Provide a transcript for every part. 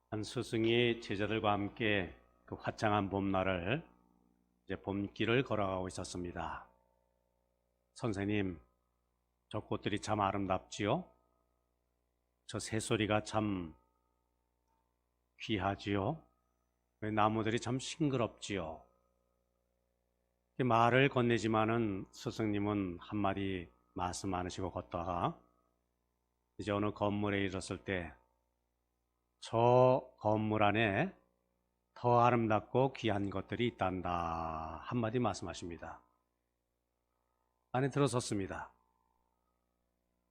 한 스승이 제자들과 함께 그 화창한 봄날을 이제 봄길을 걸어가고 있었습니다. 선생님, 저 꽃들이 참 아름답지요? 저 새소리가 참 귀하지요? 왜 나무들이 참 싱그럽지요? 말을 건네지만은 스승님은 한마디 말씀 안 하시고 걷다가 이제 어느 건물에 이르렀을 때 저 건물 안에 더 아름답고 귀한 것들이 있단다 한마디 말씀하십니다. 안에 들어섰습니다.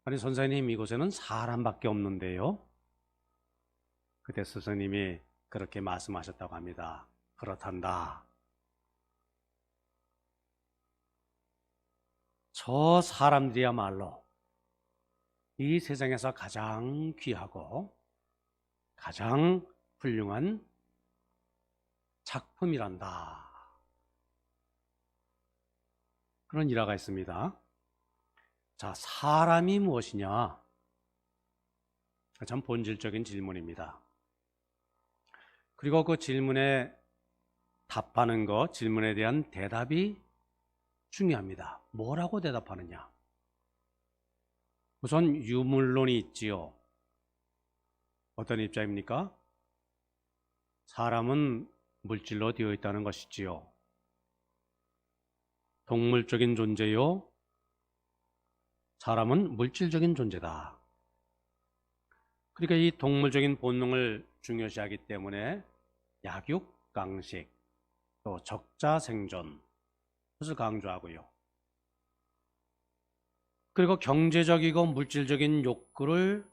아니 선생님, 이곳에는 사람밖에 없는데요? 그때 스승님이 그렇게 말씀하셨다고 합니다. 그렇단다. 저 사람들이야말로 이 세상에서 가장 귀하고 가장 훌륭한 작품이란다. 그런 일화가 있습니다. 자, 사람이 무엇이냐? 참 본질적인 질문입니다. 그리고 그 질문에 답하는 것, 질문에 대한 대답이 중요합니다. 뭐라고 대답하느냐? 우선 유물론이 있지요. 어떤 입장입니까? 사람은 물질로 되어 있다는 것이지요. 동물적인 존재요. 사람은 물질적인 존재다. 그러니까 이 동물적인 본능을 중요시하기 때문에 약육강식, 또 적자생존, 그것을 강조하고요. 그리고 경제적이고 물질적인 욕구를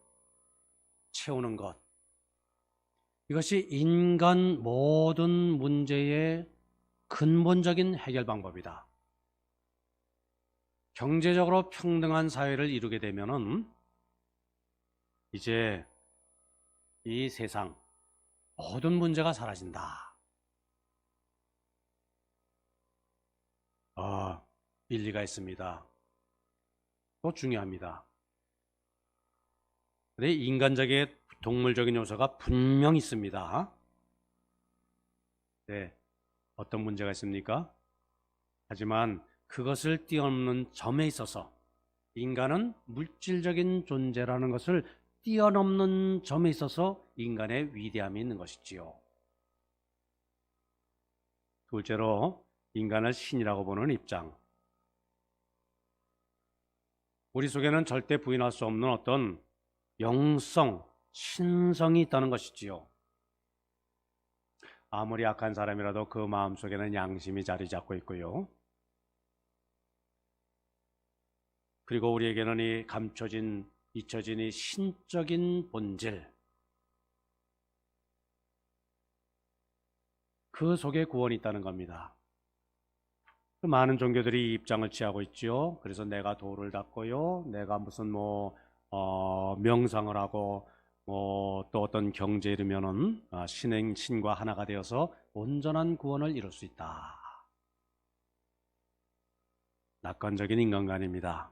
채우는 것, 이것이 인간 모든 문제의 근본적인 해결 방법이다. 경제적으로 평등한 사회를 이루게 되면은 이제 이 세상 모든 문제가 사라진다. 일리가 있습니다. 또 중요합니다. 근데 인간적인 동물적인 요소가 분명 있습니다. 네, 어떤 문제가 있습니까? 하지만 그것을 뛰어넘는 점에 있어서 인간은 물질적인 존재라는 것을 뛰어넘는 점에 있어서 인간의 위대함이 있는 것이지요. 둘째로 인간을 신이라고 보는 입장. 우리 속에는 절대 부인할 수 없는 어떤 영성, 신성이 있다는 것이지요. 아무리 악한 사람이라도 그 마음속에는 양심이 자리 잡고 있고요. 그리고 우리에게는 이 감춰진, 잊혀진 이 신적인 본질, 그 속에 구원이 있다는 겁니다. 많은 종교들이 이 입장을 취하고 있죠. 그래서 내가 도를 닦고요, 내가 무슨 명상을 하고 또 어떤 경제에 이르면은 신과 하나가 되어서 온전한 구원을 이룰 수 있다. 낙관적인 인간관입니다.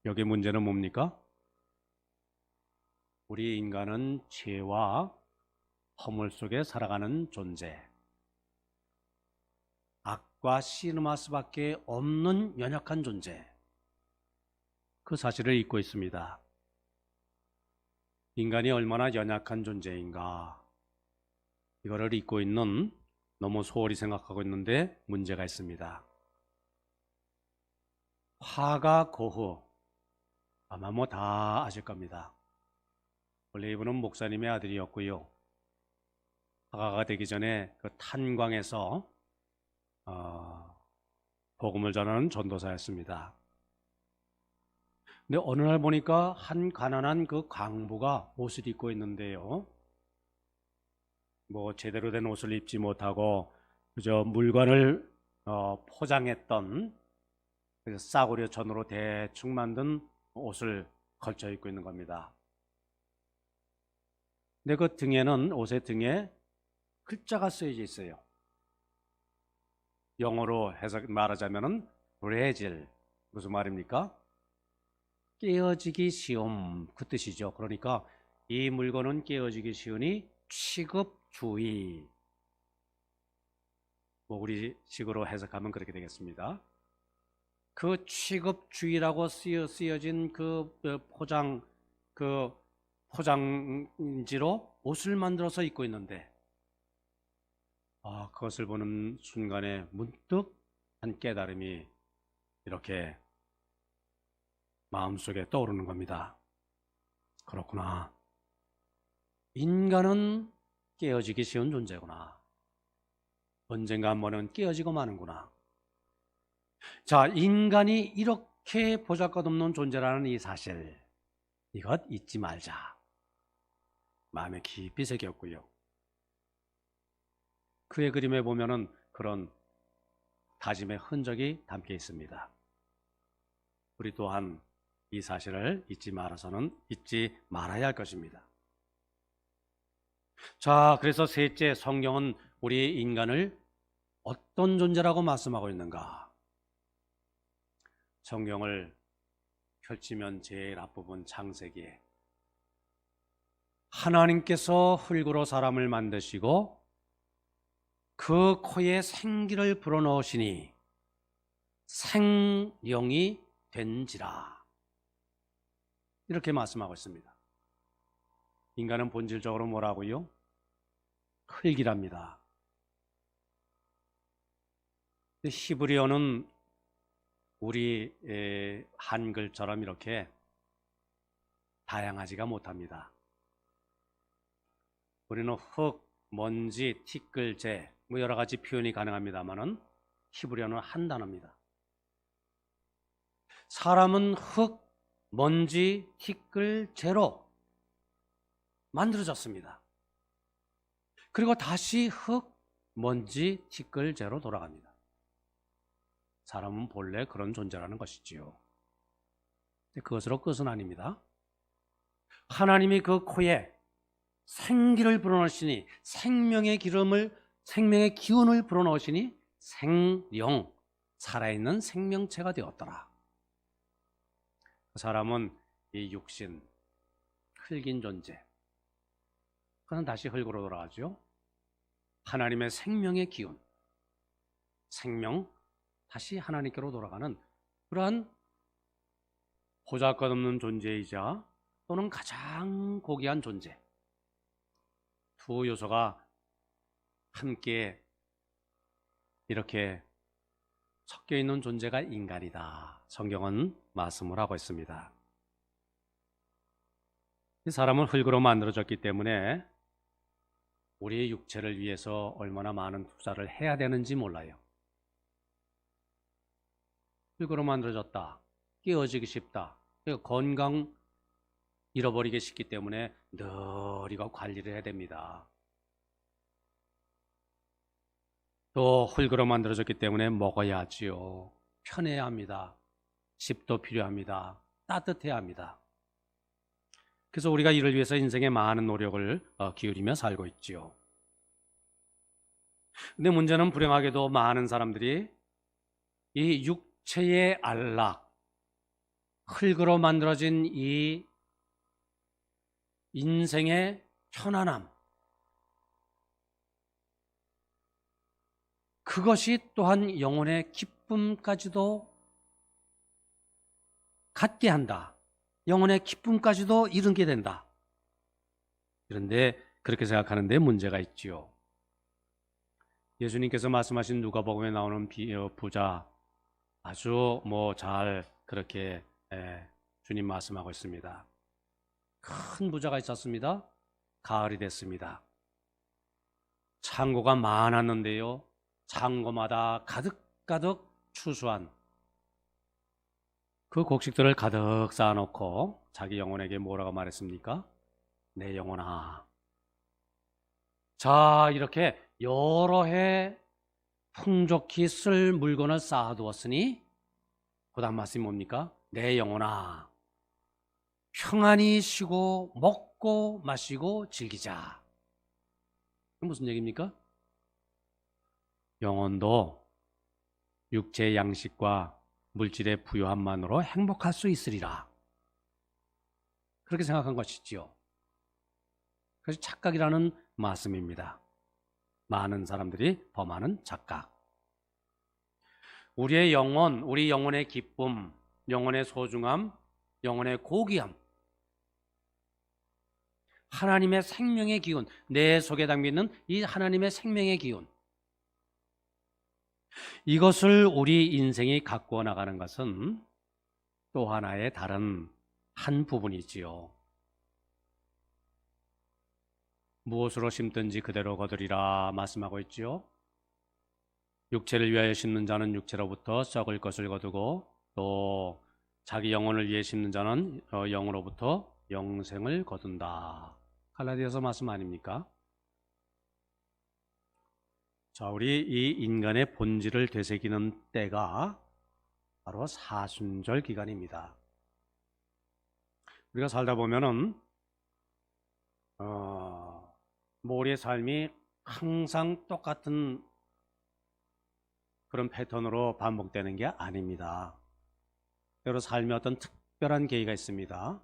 여기 문제는 뭡니까? 우리 인간은 죄와 허물 속에 살아가는 존재, 악과 씨름할 수밖에 없는 연약한 존재, 그 사실을 잊고 있습니다. 인간이 얼마나 연약한 존재인가, 이거를 잊고 있는, 너무 소홀히 생각하고 있는데 문제가 있습니다. 화가 고흐, 아마 다 아실 겁니다. 원래 이분은 목사님의 아들이었고요. 화가가 되기 전에 그 탄광에서 복음을 전하는 전도사였습니다. 근데 어느 날 보니까 한 가난한 그 광부가 옷을 입고 있는데요, 제대로 된 옷을 입지 못하고 그저 물건을 포장했던 싸구려 천으로 대충 만든 옷을 걸쳐 입고 있는 겁니다. 근데 그 등에는, 옷의 등에 글자가 쓰여져 있어요. 영어로 해석 말하자면은 브레질, 무슨 말입니까? 깨어지기 쉬움, 그 뜻이죠. 그러니까 이 물건은 깨어지기 쉬우니 취급주의, 뭐 우리식으로 해석하면 그렇게 되겠습니다. 그 취급주의라고 쓰여진 그 포장지로 옷을 만들어서 입고 있는데, 그것을 보는 순간에 문득 한 깨달음이 이렇게 마음속에 떠오르는 겁니다. 그렇구나. 인간은 깨어지기 쉬운 존재구나. 언젠가 한 번은 깨어지고 마는구나. 자, 인간이 이렇게 보잘것없는 존재라는 이 사실, 이것 잊지 말자. 마음에 깊이 새겼고요. 그의 그림에 보면은 그런 다짐의 흔적이 담겨 있습니다. 우리 또한 이 사실을 잊지 말아야 할 것입니다. 자, 그래서 셋째, 성경은 우리 인간을 어떤 존재라고 말씀하고 있는가? 성경을 펼치면 제일 앞부분 창세기에 하나님께서 흙으로 사람을 만드시고 그 코에 생기를 불어넣으시니 생명이 된지라, 이렇게 말씀하고 있습니다. 인간은 본질적으로 뭐라고요? 흙이랍니다. 히브리어는 우리 한글처럼 이렇게 다양하지가 못합니다. 우리는 흙, 먼지, 티끌, 뭐 여러 가지 표현이 가능합니다만은 히브리어는 한 단어입니다. 사람은 흙, 먼지, 티끌, 재로 만들어졌습니다. 그리고 다시 흙, 먼지, 티끌, 재로 돌아갑니다. 사람은 본래 그런 존재라는 것이지요. 그것으로 끝은 아닙니다. 하나님이 그 코에 생기를 불어넣으시니, 생명의 기운을 불어넣으시니 생령, 살아있는 생명체가 되었더라. 그 사람은 이 육신, 흙인 존재, 그는 다시 흙으로 돌아가죠. 하나님의 생명의 기운, 생명, 다시 하나님께로 돌아가는 그러한 보잘것없는 존재이자 또는 가장 고귀한 존재, 두 요소가 함께 이렇게 섞여 있는 존재가 인간이다. 성경은 말씀을 하고 있습니다. 이 사람은 흙으로 만들어졌기 때문에 우리의 육체를 위해서 얼마나 많은 투자를 해야 되는지 몰라요. 흙으로 만들어졌다, 깨어지기 쉽다, 건강 잃어버리기 쉽기 때문에 늘 이거 관리를 해야 됩니다. 또 흙으로 만들어졌기 때문에 먹어야지요. 편해야 합니다. 집도 필요합니다. 따뜻해야 합니다. 그래서 우리가 이를 위해서 인생에 많은 노력을 기울이며 살고 있지요. 근데 문제는 불행하게도 많은 사람들이 이 육체의 안락, 흙으로 만들어진 이 인생의 편안함, 그것이 또한 영혼의 기쁨까지도 갖게 한다. 영혼의 기쁨까지도 이루게 된다. 그런데 그렇게 생각하는데 문제가 있지요. 예수님께서 말씀하신 누가복음에 나오는 부자, 아주 잘 그렇게 주님 말씀하고 있습니다. 큰 부자가 있었습니다. 가을이 됐습니다. 창고가 많았는데요, 창고마다 가득가득 추수한 그 곡식들을 가득 쌓아놓고 자기 영혼에게 뭐라고 말했습니까? 내 영혼아, 자, 이렇게 여러 해 풍족히 쓸 물건을 쌓아두었으니 그 다음 말씀이 뭡니까? 내 영혼아, 평안히 쉬고 먹고 마시고 즐기자. 무슨 얘기입니까? 영혼도 육체의 양식과 물질의 부요함만으로 행복할 수 있으리라. 그렇게 생각한 것이지요. 그래서 착각이라는 말씀입니다. 많은 사람들이 범하는 착각. 우리의 영혼, 우리 영혼의 기쁨, 영혼의 소중함, 영혼의 고귀함, 하나님의 생명의 기운, 내 속에 담기는 이 하나님의 생명의 기운, 이것을 우리 인생이 가꾸어 나가는 것은 또 하나의 다른 한 부분이지요. 무엇으로 심든지 그대로 거두리라 말씀하고 있지요. 육체를 위하여 심는 자는 육체로부터 썩을 것을 거두고, 또 자기 영혼을 위해 심는 자는 영으로부터 영생을 거둔다. 갈라디아서 말씀 아닙니까? 자, 우리 이 인간의 본질을 되새기는 때가 바로 사순절 기간입니다. 우리가 살다 보면은 우리의 삶이 항상 똑같은 그런 패턴으로 반복되는 게 아닙니다. 때로 삶에 어떤 특별한 계기가 있습니다.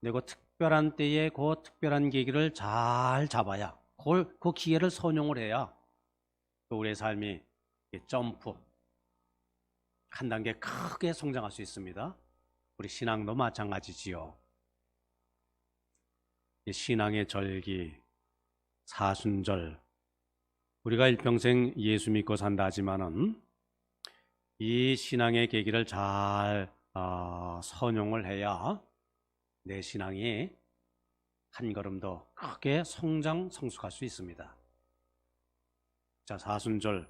근데 그 특별한 때에 그 특별한 계기를 잘 잡아야, 그 기회를 선용을 해야 또 우리의 삶이 점프 한 단계 크게 성장할 수 있습니다. 우리 신앙도 마찬가지지요. 신앙의 절기, 사순절, 우리가 일평생 예수 믿고 산다 하지만은 이 신앙의 계기를 잘 선용을 해야 내 신앙이 한 걸음 더 크게 성숙할 수 있습니다. 자, 사순절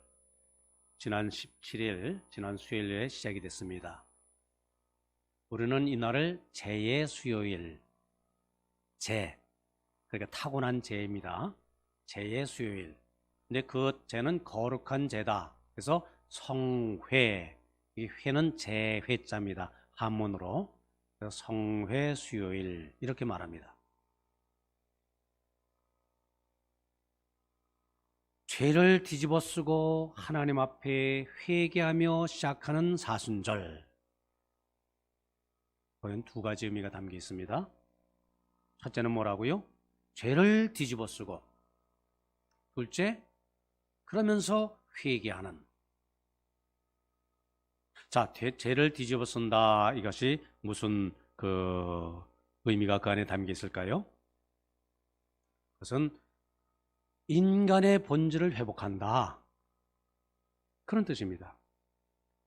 지난 17일, 지난 수요일에 시작이 됐습니다. 우리는 이날을 제의 수요일, 그러니까 타고난 제입니다. 제의 수요일. 근데 그 제는 거룩한 제다. 그래서 성회, 이 회는 제회자입니다. 한문으로. 그래서 성회 수요일 이렇게 말합니다. 죄를 뒤집어 쓰고 하나님 앞에 회개하며 시작하는 사순절. 거기는 두 가지 의미가 담겨 있습니다. 첫째는 뭐라고요? 죄를 뒤집어 쓰고, 둘째, 그러면서 회개하는. 자, 죄를 뒤집어 쓴다, 이것이 무슨 의미가 그 안에 담겨 있을까요? 그것은 인간의 본질을 회복한다, 그런 뜻입니다.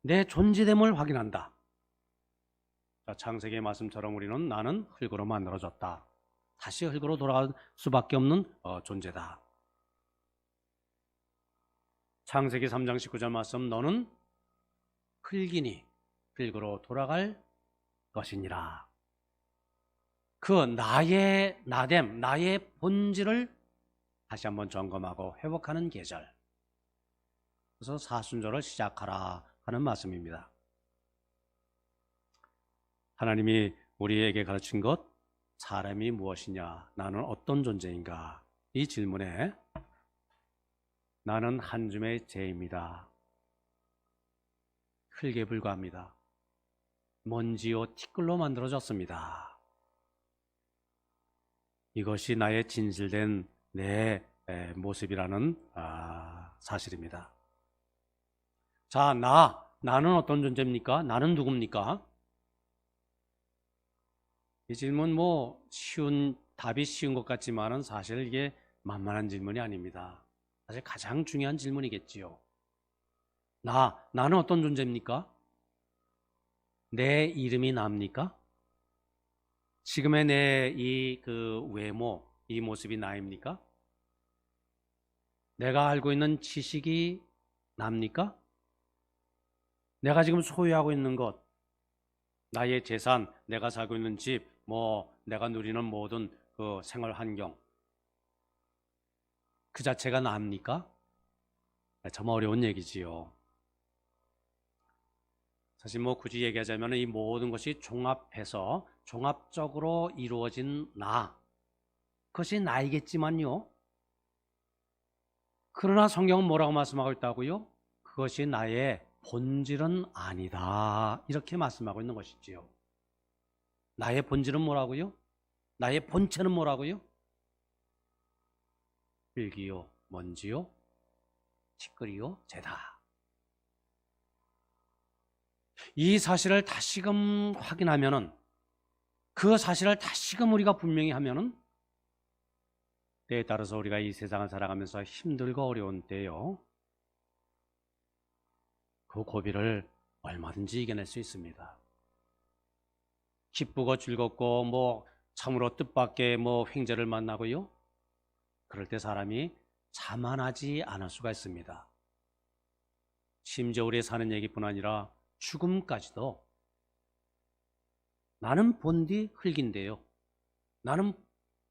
내 존재됨을 확인한다. 자, 창세기의 말씀처럼 우리는 나는 흙으로 만들어졌다, 다시 흙으로 돌아갈 수밖에 없는 존재다. 창세기 3장 19절 말씀, 너는 흙이니 흙으로 돌아갈 것이니라. 그 나의 나됨, 나의 본질을 다시 한번 점검하고 회복하는 계절. 그래서 사순절을 시작하라 하는 말씀입니다. 하나님이 우리에게 가르친 것, 사람이 무엇이냐, 나는 어떤 존재인가, 이 질문에 나는 한 줌의 재입니다. 흙에 불과합니다. 먼지요 티끌로 만들어졌습니다. 이것이 나의 진실된 내 모습이라는 사실입니다. 자, 나는 어떤 존재입니까? 나는 누굽니까? 이 질문 답이 쉬운 것 같지만은 사실 이게 만만한 질문이 아닙니다. 사실 가장 중요한 질문이겠지요. 나는 어떤 존재입니까? 내 이름이 납니까? 지금의 내 이 외모, 이 모습이 나입니까? 내가 알고 있는 지식이 납니까? 내가 지금 소유하고 있는 것, 나의 재산, 내가 살고 있는 집, 내가 누리는 모든 그 생활 환경, 그 자체가 납니까? 참 어려운 얘기지요. 사실 굳이 얘기하자면 이 모든 것이 종합해서 종합적으로 이루어진 그것이 나이겠지만요. 그러나 성경은 뭐라고 말씀하고 있다고요? 그것이 나의 본질은 아니다, 이렇게 말씀하고 있는 것이지요. 나의 본질은 뭐라고요? 나의 본체는 뭐라고요? 흙이요, 먼지요, 티끌이요, 죄다. 이 사실을 다시금 확인하면은, 그 사실을 다시금 우리가 분명히 하면은, 때에 따라서 우리가 이 세상을 살아가면서 힘들고 어려운 때요, 그 고비를 얼마든지 이겨낼 수 있습니다. 기쁘고 즐겁고 참으로 뜻밖의 횡재를 만나고요, 그럴 때 사람이 자만하지 않을 수가 있습니다. 심지어 우리 사는 얘기뿐 아니라 죽음까지도 나는 본디 흙인데요, 나는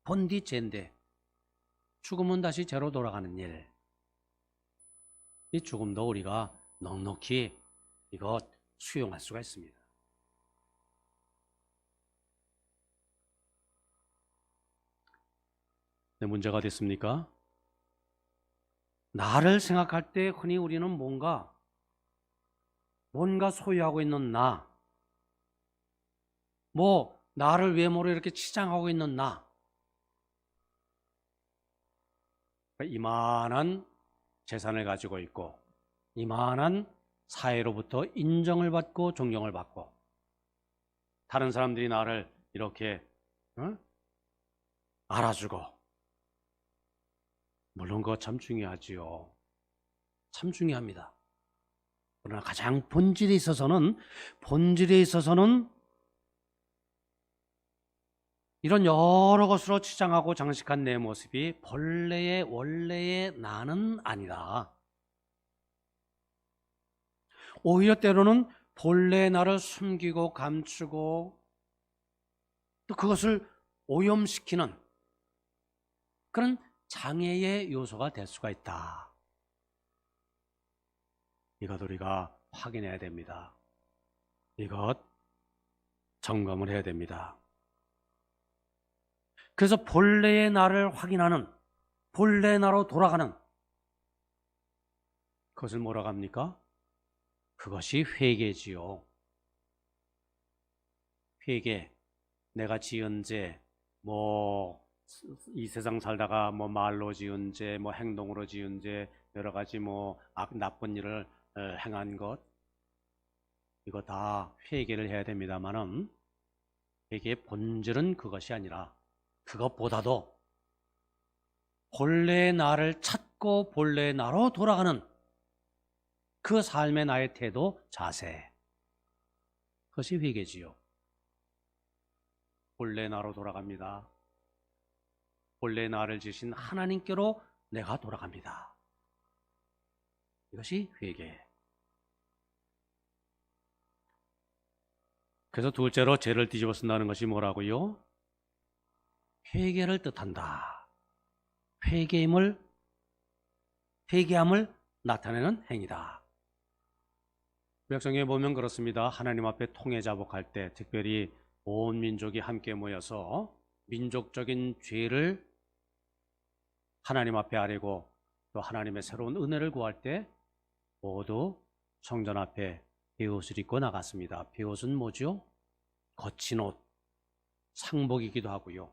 본디 죄인데 죽음은 다시 죄로 돌아가는 일, 이 죽음도 우리가 넉넉히 이거 수용할 수가 있습니다. 근데 문제가 됐습니까? 나를 생각할 때 흔히 우리는 뭔가 소유하고 있는 나, 나를 외모로 이렇게 치장하고 있는 나, 이만한 재산을 가지고 있고 이만한 사회로부터 인정을 받고 존경을 받고 다른 사람들이 나를 이렇게 알아주고, 물론 그거 참 중요하지요. 참 중요합니다. 그러나 가장 본질에 있어서는 이런 여러 것으로 치장하고 장식한 내 모습이 본래의 원래의 나는 아니다. 오히려 때로는 본래의 나를 숨기고 감추고 또 그것을 오염시키는 그런 장애의 요소가 될 수가 있다. 이것 우리가 확인해야 됩니다. 이것 점검을 해야 됩니다. 그래서 본래의 나를 확인하는, 본래의 나로 돌아가는, 그것을 뭐라고 합니까? 그것이 회개지요. 회개. 내가 지은 죄, 이 세상 살다가 말로 지은 죄, 행동으로 지은 죄, 여러 가지 나쁜 일을 행한 것, 이거 다 회개를 해야 됩니다만은, 회개의 본질은 그것이 아니라 그것보다도 본래의 나를 찾고 본래의 나로 돌아가는 그 삶의 나의 태도, 자세, 그것이 회개지요. 본래 나로 돌아갑니다. 본래 나를 지신 하나님께로 내가 돌아갑니다. 이것이 회개. 그래서 둘째로 죄를 뒤집어 쓴다는 것이 뭐라고요? 회개를 뜻한다. 회개함을 나타내는 행위다. 구약성경에 보면 그렇습니다. 하나님 앞에 통회자복할 때, 특별히 온 민족이 함께 모여서 민족적인 죄를 하나님 앞에 아뢰고 또 하나님의 새로운 은혜를 구할 때 모두 성전 앞에 베옷을 입고 나갔습니다. 베옷은 뭐죠? 거친 옷, 상복이기도 하고요.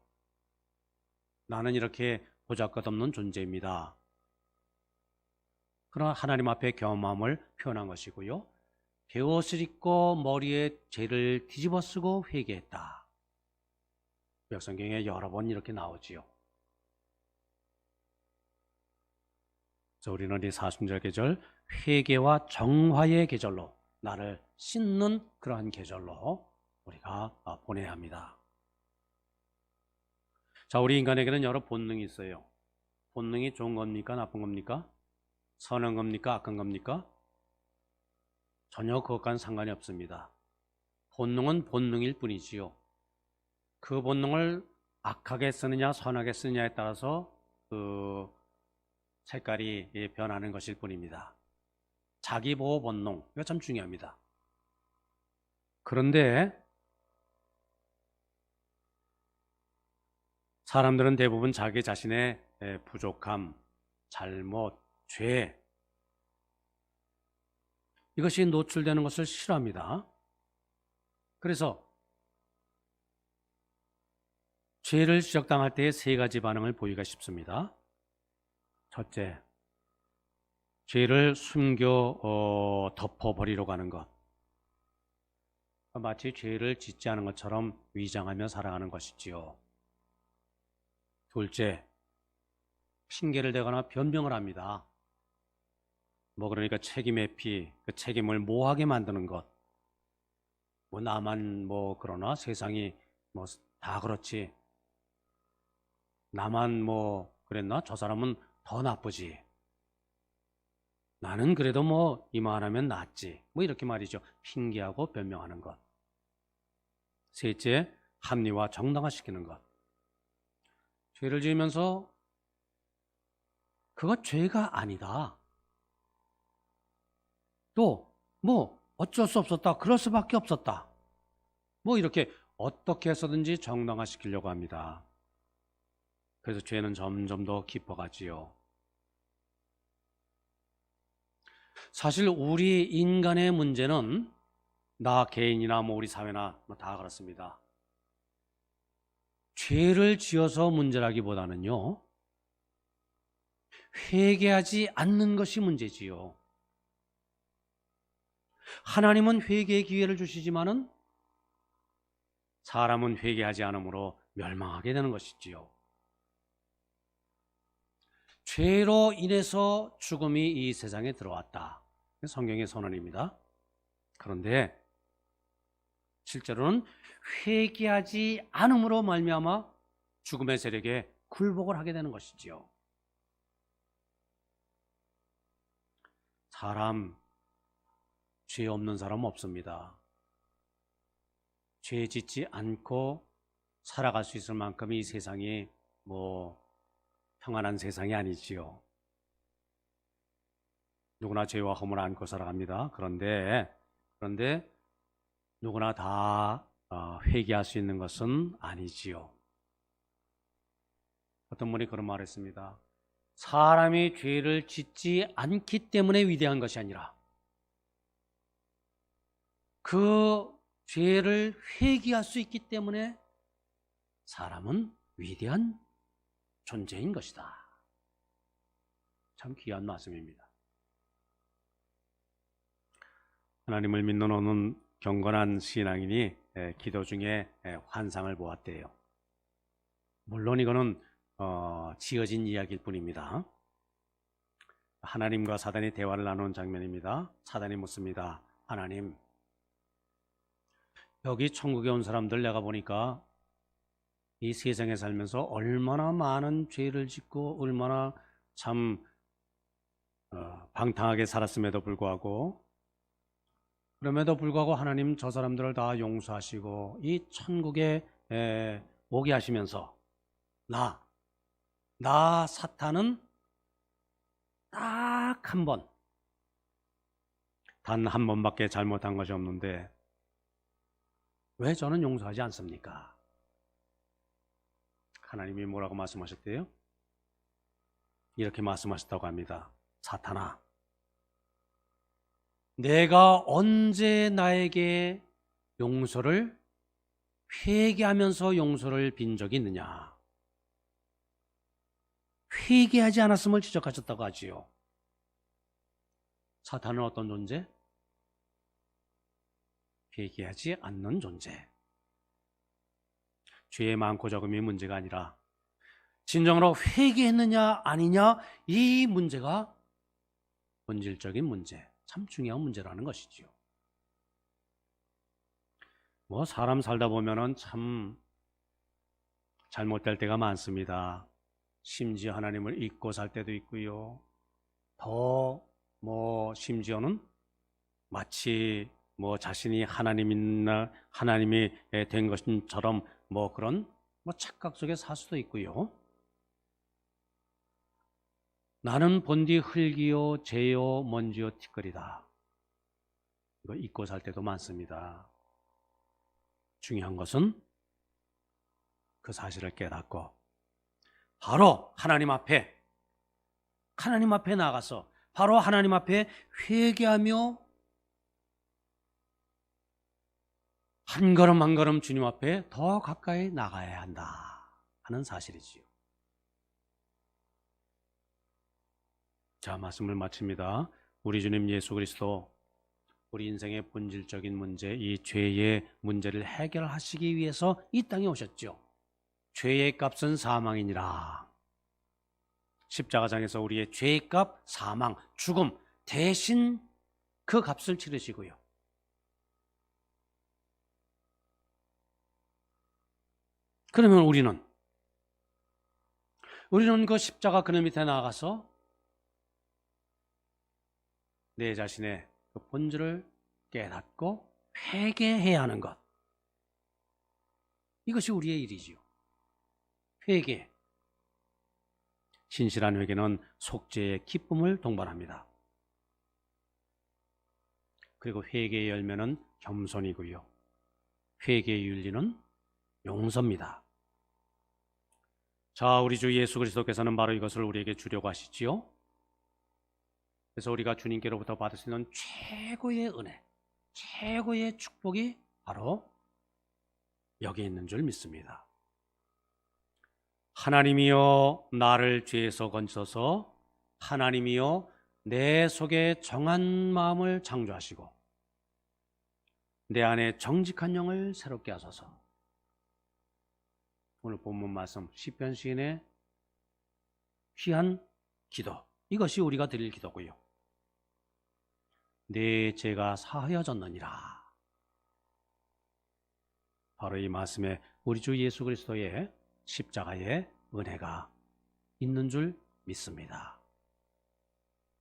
나는 이렇게 보잘것없는 존재입니다. 그러나 하나님 앞에 겸함을 표현한 것이고요. 베옷을 입고 머리에 죄를 뒤집어 쓰고 회개했다. 구약성경에 여러 번 이렇게 나오지요. 그래서 우리는 이 사순절 계절, 회개와 정화의 계절로, 나를 씻는 그러한 계절로 우리가 보내야 합니다. 자, 우리 인간에게는 여러 본능이 있어요. 본능이 좋은 겁니까? 나쁜 겁니까? 선한 겁니까? 악한 겁니까? 전혀 그것과는 상관이 없습니다. 본능은 본능일 뿐이지요. 그 본능을 악하게 쓰느냐 선하게 쓰느냐에 따라서 그 색깔이 변하는 것일 뿐입니다. 자기보호 본능, 이거 참 중요합니다. 그런데 사람들은 대부분 자기 자신의 부족함, 잘못, 죄, 이것이 노출되는 것을 싫어합니다. 그래서 죄를 지적당할 때의 세 가지 반응을 보이기가 쉽습니다. 첫째, 죄를 숨겨 덮어버리려고 하는 것. 마치 죄를 짓지 않은 것처럼 위장하며 살아가는 것이지요. 둘째, 핑계를 대거나 변명을 합니다. 그러니까 책임 회피, 그 책임을 모호하게 만드는 것. 나만 그러나 세상이 다 그렇지. 나만 그랬나? 저 사람은 더 나쁘지. 나는 그래도 이만하면 낫지. 이렇게 말이죠. 핑계하고 변명하는 것. 셋째, 합리화 정당화시키는 것. 죄를 지으면서 그거 죄가 아니다. 또 어쩔 수 없었다. 그럴 수밖에 없었다. 이렇게 어떻게 해서든지 정당화시키려고 합니다. 그래서 죄는 점점 더 깊어가지요. 사실 우리 인간의 문제는 나 개인이나 우리 사회나 다 그렇습니다. 죄를 지어서 문제라기보다는요, 회개하지 않는 것이 문제지요. 하나님은 회개의 기회를 주시지만은 사람은 회개하지 않으므로 멸망하게 되는 것이지요. 죄로 인해서 죽음이 이 세상에 들어왔다. 성경의 선언입니다. 그런데 실제로는 회개하지 않음으로 말미암아 죽음의 세력에 굴복을 하게 되는 것이지요. 죄 없는 사람 없습니다. 죄 짓지 않고 살아갈 수 있을 만큼 이 세상이 평안한 세상이 아니지요. 누구나 죄와 허물 안고 살아갑니다. 그런데 누구나 다 회개할 수 있는 것은 아니지요. 어떤 분이 그런 말을 했습니다. 사람이 죄를 짓지 않기 때문에 위대한 것이 아니라 그 죄를 회개할 수 있기 때문에 사람은 위대한 존재인 것이다. 참 귀한 말씀입니다. 하나님을 믿는 어느 경건한 신앙인이 기도 중에 환상을 보았대요. 물론 이거는 지어진 이야기일 뿐입니다. 하나님과 사단이 대화를 나누는 장면입니다. 사단이 묻습니다. 하나님, 여기 천국에 온 사람들 내가 보니까 이 세상에 살면서 얼마나 많은 죄를 짓고 얼마나 참 방탕하게 살았음에도 불구하고 하나님 저 사람들을 다 용서하시고 이 천국에 오게 하시면서 나 사탄은 딱 한 번, 단 한 번밖에 잘못한 것이 없는데 왜 저는 용서하지 않습니까? 하나님이 뭐라고 말씀하셨대요? 이렇게 말씀하셨다고 합니다. 사탄아, 내가 언제 나에게 용서를 회개하면서 용서를 빈 적이 있느냐? 회개하지 않았음을 지적하셨다고 하지요. 사탄은 어떤 존재? 회개하지 않는 존재. 죄의 많고 적음이 문제가 아니라 진정으로 회개했느냐 아니냐, 이 문제가 본질적인 문제, 참 중요한 문제라는 것이지요. 사람 살다 보면은 참 잘못될 때가 많습니다. 심지어 하나님을 잊고 살 때도 있고요. 더 심지어는 마치 자신이 하나님이 된 것처럼 그런 착각 속에 살 수도 있고요. 나는 본디 흙이요 재요 먼지요 티끌이다. 이거 잊고 살 때도 많습니다. 중요한 것은 그 사실을 깨닫고 바로 하나님 앞에 나가서 바로 하나님 앞에 회개하며 한 걸음 한 걸음 주님 앞에 더 가까이 나가야 한다 하는 사실이지요. 자, 말씀을 마칩니다. 우리 주님 예수 그리스도 우리 인생의 본질적인 문제, 이 죄의 문제를 해결하시기 위해서 이 땅에 오셨죠. 죄의 값은 사망이니라. 십자가상에서 우리의 죄의 값, 사망, 죽음 대신 그 값을 치르시고요. 그러면 우리는 그 십자가 그늘 밑에 나가서 내 자신의 그 본질을 깨닫고 회개해야 하는 것. 이것이 우리의 일이지요. 회개. 신실한 회개는 속죄의 기쁨을 동반합니다. 그리고 회개의 열매는 겸손이고요. 회개의 윤리는 용서입니다. 자, 우리 주 예수 그리스도께서는 바로 이것을 우리에게 주려고 하시지요. 그래서 우리가 주님께로부터 받을 수 있는 최고의 은혜, 최고의 축복이 바로 여기 있는 줄 믿습니다. 하나님이여 나를 죄에서 건져서 하나님이여 내 속에 정한 마음을 창조하시고 내 안에 정직한 영을 새롭게 하소서. 오늘 본문 말씀 시편 시인의 귀한 기도, 이것이 우리가 드릴 기도고요. 내 죄가 사하여졌느니라. 바로 이 말씀에 우리 주 예수 그리스도의 십자가의 은혜가 있는 줄 믿습니다.